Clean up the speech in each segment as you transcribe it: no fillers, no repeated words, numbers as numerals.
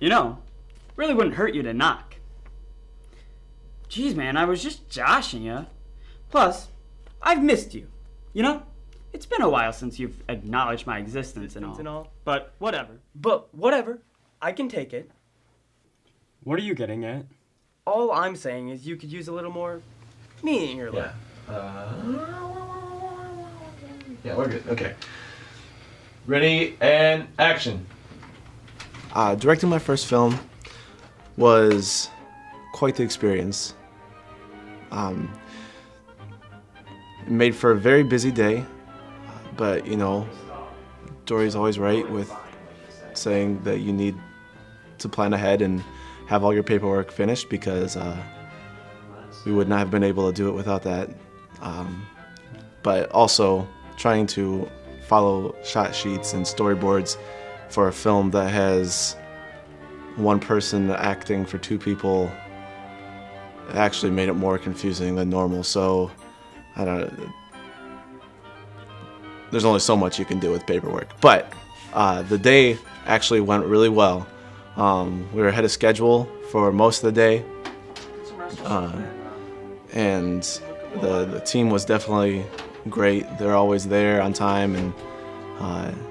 You know, really wouldn't hurt you to knock. Jeez, man, I was just joshing you. Plus, I've missed you. You know, it's been a while since you've acknowledged my existence and all. But whatever. I can take it. What are you getting at? All I'm saying is you could use a little more meaning in your life. Yeah, we're good. Okay. Ready and action. Directing my first film was quite the experience. It made for a very busy day, but you know, Dory's always right with saying that you need to plan ahead and have all your paperwork finished because we would not have been able to do it without that. But also trying to follow shot sheets and storyboards for a film that has one person acting for two people actually made it more confusing than normal. So I don't know. There's only so much you can do with paperwork. But the day actually went really well. We were ahead of schedule for most of the day. And the team was definitely great. They're always there on time and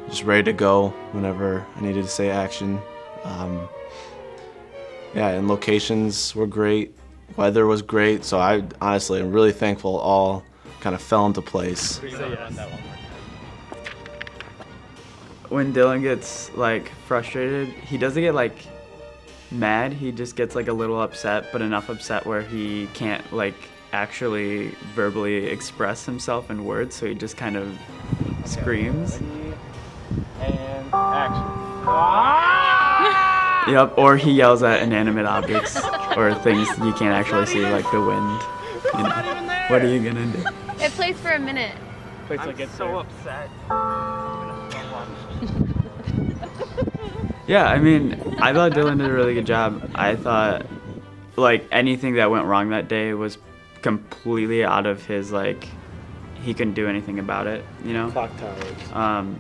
just ready to go whenever I needed to say action. Yeah, and locations were great. Weather was great. So I honestly am really thankful all kind of fell into place. When Dylan gets like frustrated, he doesn't get like mad, he just gets like a little upset, but enough upset where he can't like actually verbally express himself in words, so he just kind of screams. And action. Yep, or he yells at inanimate objects or things you can't actually see, like the wind. You know. What are you gonna do? It plays for a minute. upset. Yeah, I mean, I thought Dylan did a really good job. I thought, like, anything that went wrong that day was completely out of his, like, he couldn't do anything about it, you know? Clock towers.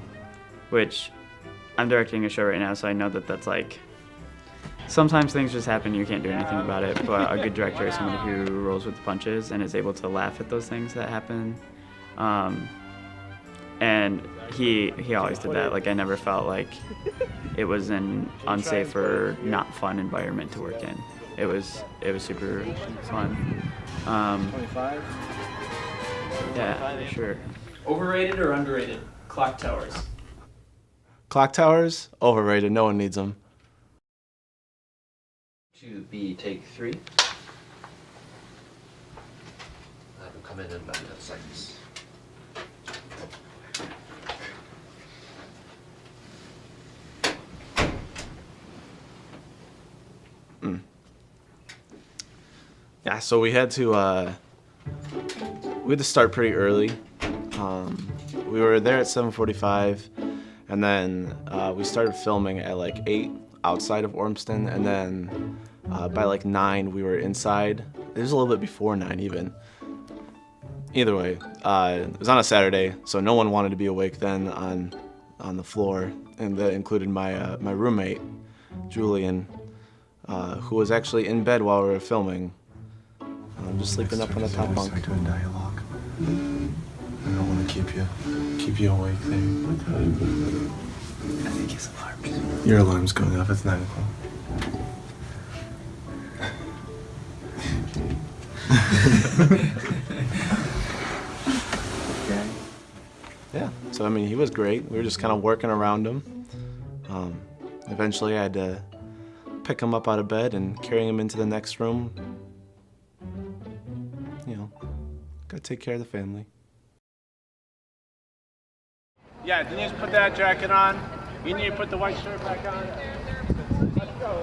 Which, I'm directing a show right now, so I know that that's, like, sometimes things just happen, you can't do anything about it, but a good director is somebody who rolls with the punches and is able to laugh at those things that happen. And he always did that. Like, I never felt like it was an unsafe or not fun environment to work in. It was super fun. 25? Yeah, sure. Overrated or underrated? Clock towers. Clock towers, overrated, no one needs them. To be take 3. I will come in about 10 seconds. Yeah, so we had to start pretty early. We were there at 7:45, and then we started filming at like 8 outside of Ormston, and then by like 9 we were inside. It was a little bit before 9 even. Either way, it was on a Saturday, so no one wanted to be awake then on the floor, and that included my my roommate, Julian, who was actually in bed while we were filming. Just sleeping up on the top bunk. Doing dialogue. I don't want to keep you awake there. I think his alarm. Your alarm's going off. It's 9 o'clock. Yeah, so I mean, he was great. We were just kind of working around him. Eventually, I had to pick him up out of bed and carry him into the next room. You know, gotta take care of the family. Yeah, then you just put that jacket on. You need to put the white shirt back on. Let's go.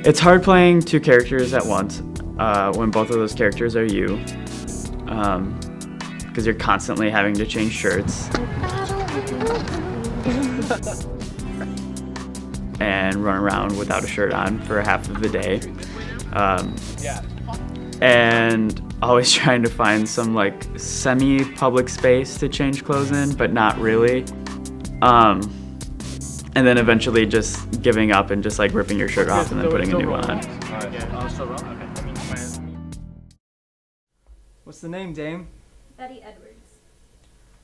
It's hard playing two characters at once when both of those characters are you, because you're constantly having to change shirts and run around without a shirt on for half of the day. Yeah. And always trying to find some like semi-public space to change clothes in, but not really. And then eventually just giving up and just like ripping your shirt off and then putting a new one on. What's the name, Dame? Betty Edwards.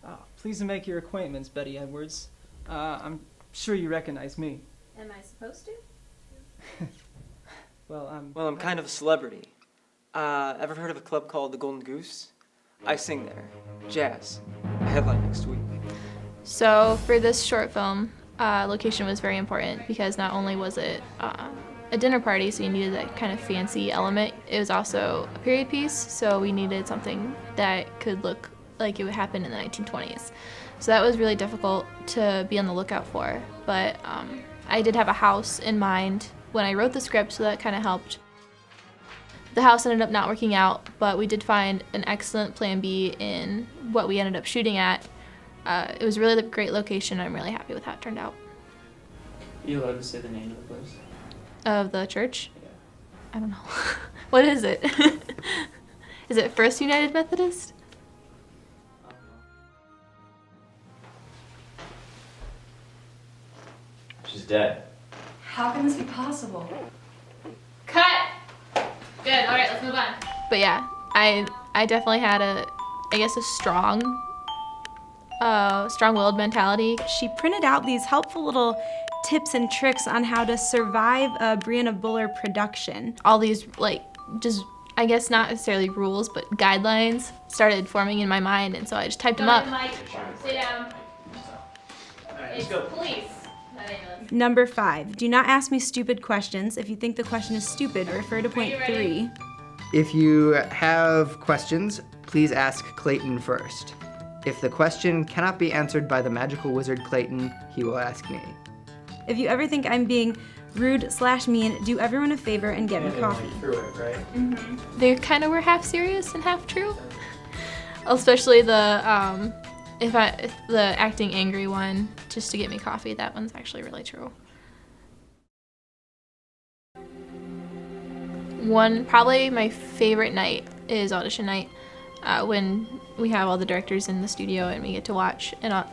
Oh, pleased to make your acquaintance, Betty Edwards. I'm sure you recognize me. Am I supposed to? Well, I'm kind of a celebrity. Ever heard of a club called the Golden Goose? I sing there. Jazz. I headline next week. So for this short film, location was very important because not only was it a dinner party, so you needed that kind of fancy element, it was also a period piece, so we needed something that could look like it would happen in the 1920s. So that was really difficult to be on the lookout for, but I did have a house in mind when I wrote the script, so that kind of helped. The house ended up not working out, but we did find an excellent plan B in what we ended up shooting at. It was really a great location. I'm really happy with how it turned out. Are you allowed to say the name of the place? Of the church? Yeah. I don't know. What is it? Is it First United Methodist? She's dead. How can this be possible? Cut! Good, alright, let's move on. But yeah, I definitely had a strong-willed mentality. She printed out these helpful little tips and tricks on how to survive a Brianna Buller production. All these, like, just, I guess not necessarily rules, but guidelines started forming in my mind, and so I just typed them up. Sit down. It's police. Number 5, do not ask me stupid questions. If you think the question is stupid, refer to point 3. If you have questions, please ask Clayton first. If the question cannot be answered by the magical wizard Clayton, he will ask me. If you ever think I'm being rude/mean, do everyone a favor and get me coffee. They kind of were half serious and half true. Especially the the acting angry one, just to get me coffee. That one's actually really true. Probably my favorite night is audition night, when we have all the directors in the studio and we get to watch and all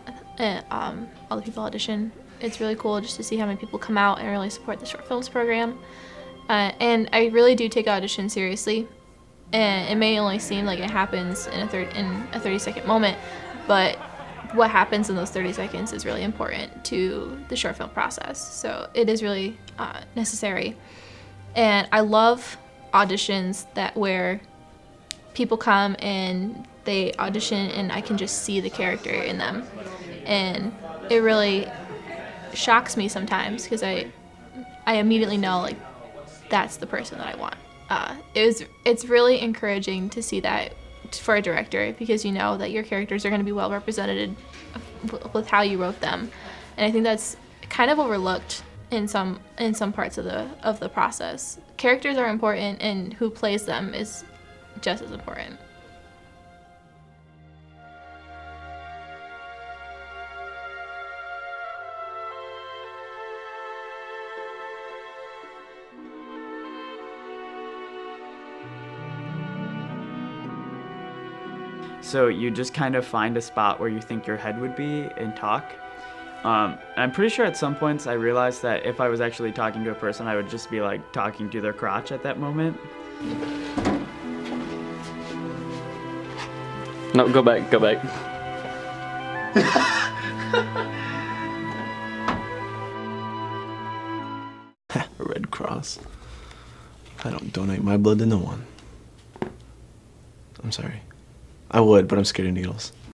the people audition. It's really cool just to see how many people come out and really support the short films program. And I really do take auditions seriously. And it may only seem like it happens in a 30-second moment, but what happens in those 30 seconds is really important to the short film process. So it is really necessary. And I love auditions where people come and they audition and I can just see the character in them. And it really shocks me sometimes because I immediately know, like, that's the person that I want. It's really encouraging to see that for a director, because you know that your characters are going to be well represented with how you wrote them, and I think that's kind of overlooked in some parts of the process. Characters are important, and who plays them is just as important. So you just kind of find a spot where you think your head would be and talk. I'm pretty sure at some points I realized that if I was actually talking to a person, I would just be like talking to their crotch at that moment. No, go back. Red Cross. I don't donate my blood to no one. I'm sorry. I would, but I'm scared of needles.